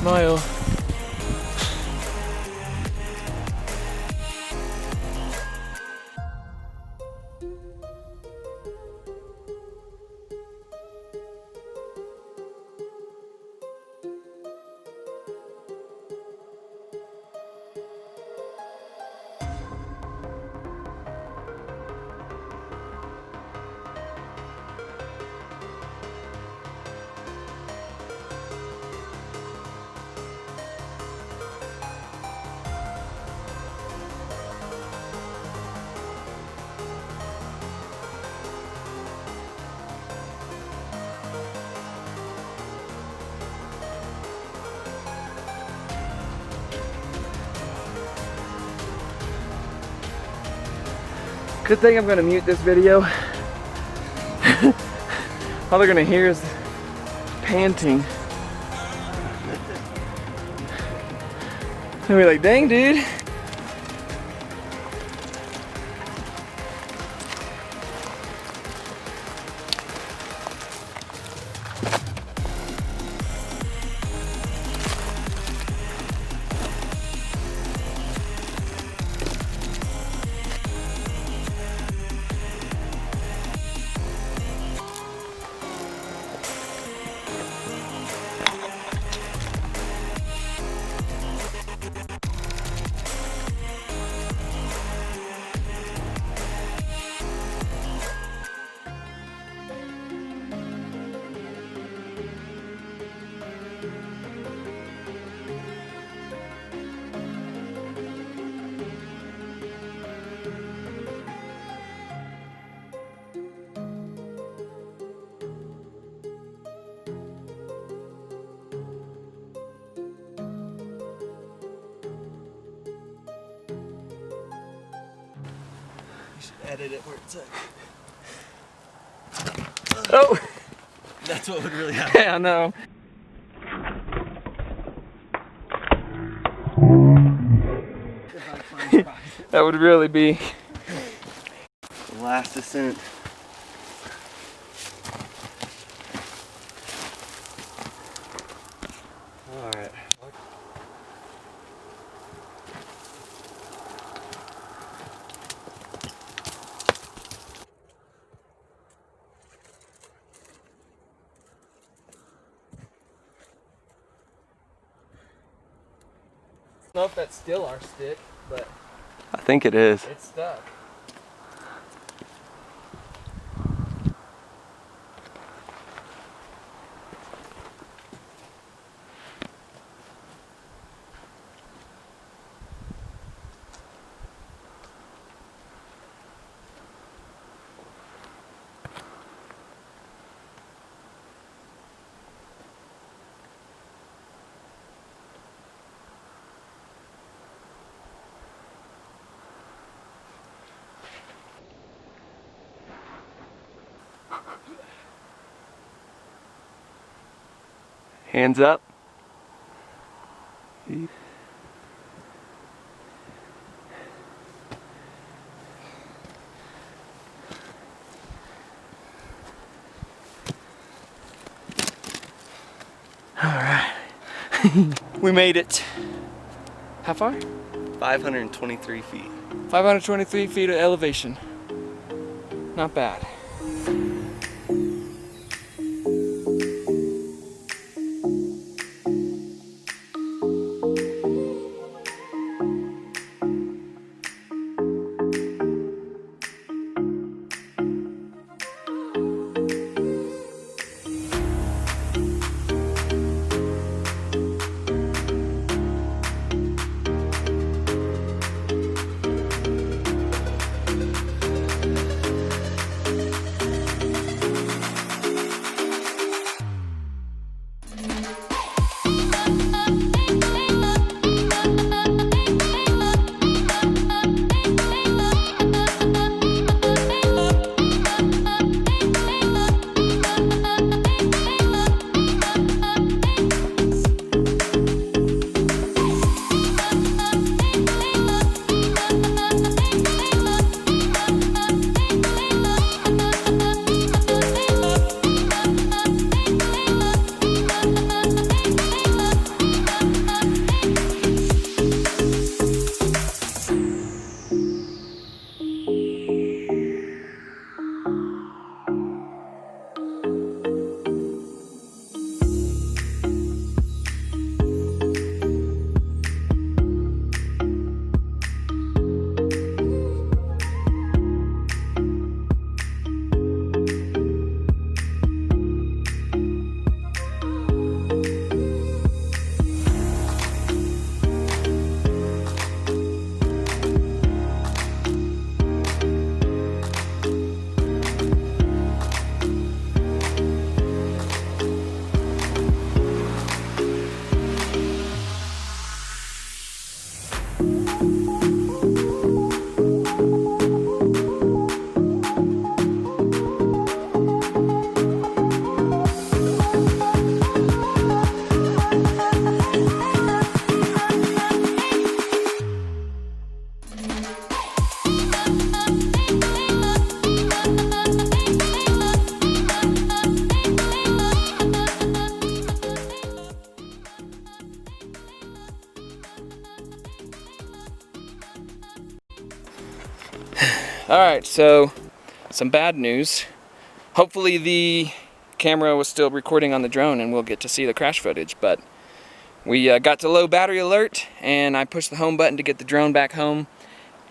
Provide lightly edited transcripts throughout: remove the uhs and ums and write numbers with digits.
smile. Good thing I'm gonna mute this video. All they're gonna hear is panting. They'll be like, dang dude. Edit it where it's at. Oh! That's what would really happen. Yeah, I know. That would really be The last ascent. Alright. I don't know if that's still our stick, but I think it is. it's stuck. Hands up. Alright. We made it. How far? 523 feet. 523 feet of elevation. Not bad. Alright, so some bad news. Hopefully the camera was still recording on the drone and we'll get to see the crash footage, but we got to low battery alert and I pushed the home button to get the drone back home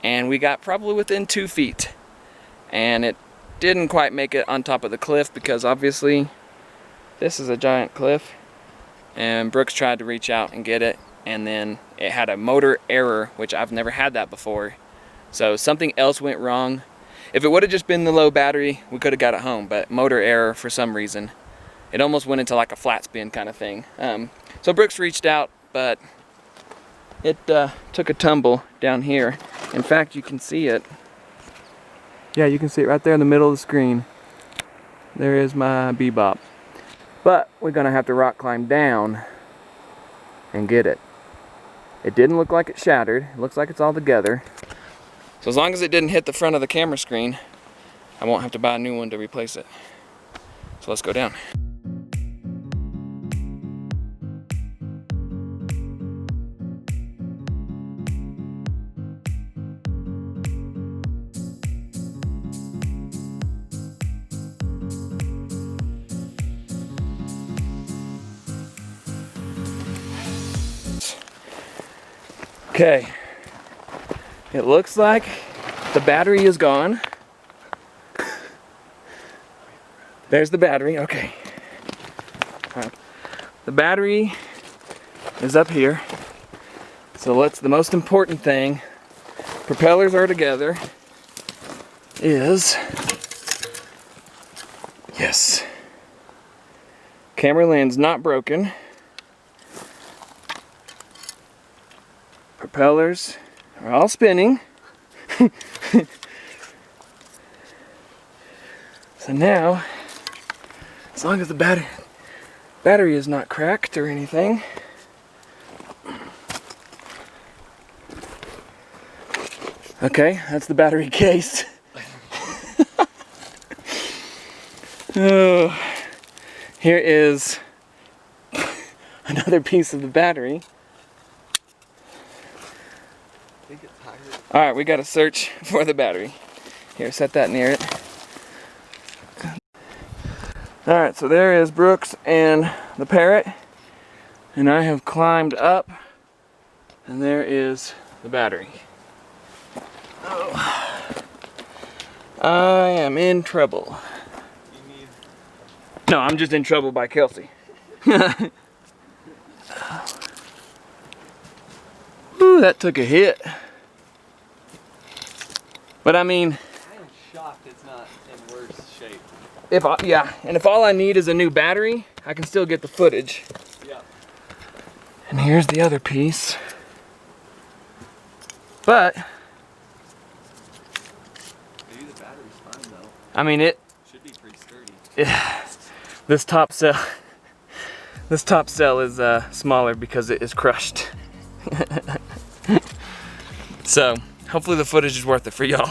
and we got probably within 2 feet. And it didn't quite make it on top of the cliff because obviously this is a giant cliff, and Brooks tried to reach out and get it, and then it had a motor error, which I've never had that before. So something else went wrong. If it would have just been the low battery, we could have got it home, but motor error for some reason. It almost went into like a flat spin kind of thing. So Brooks reached out, but it took a tumble down here. In fact, you can see it. Yeah, you can see it right there in the middle of the screen. There is my bebop. But we're gonna have to rock climb down and get it. It didn't look like it shattered. It looks like it's all together. So as long as it didn't hit the front of the camera screen, I won't have to buy a new one to replace it. So let's go down. Okay, it looks like the battery is gone. There's the battery, okay. The battery is up here. So what's the most important thing? Propellers are together. Yes. Camera lens not broken. Propellers are all spinning. So now, as long as the battery is not cracked or anything, okay, that's the battery case. Oh, here is another piece of the battery. Alright, we gotta search for the battery. Here, set that near it. Alright, so there is Brooks and the Parrot. And I have climbed up. And there is the battery. Oh. I am in trouble. No, I'm just in trouble by Kelsey. Ooh, that took a hit. But I mean, I am shocked it's not in worse shape. If all I need is a new battery, I can still get the footage. Yeah. And here's the other piece. But maybe the battery's fine though. I mean, it should be pretty sturdy. This top cell is smaller because it is crushed. So hopefully the footage is worth it for y'all.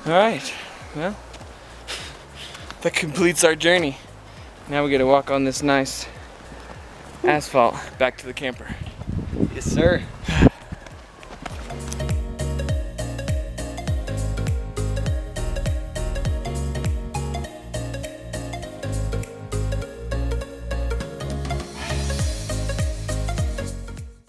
Alright, well, that completes our journey. Now we gotta walk on this nice asphalt back to the camper. Yes, sir.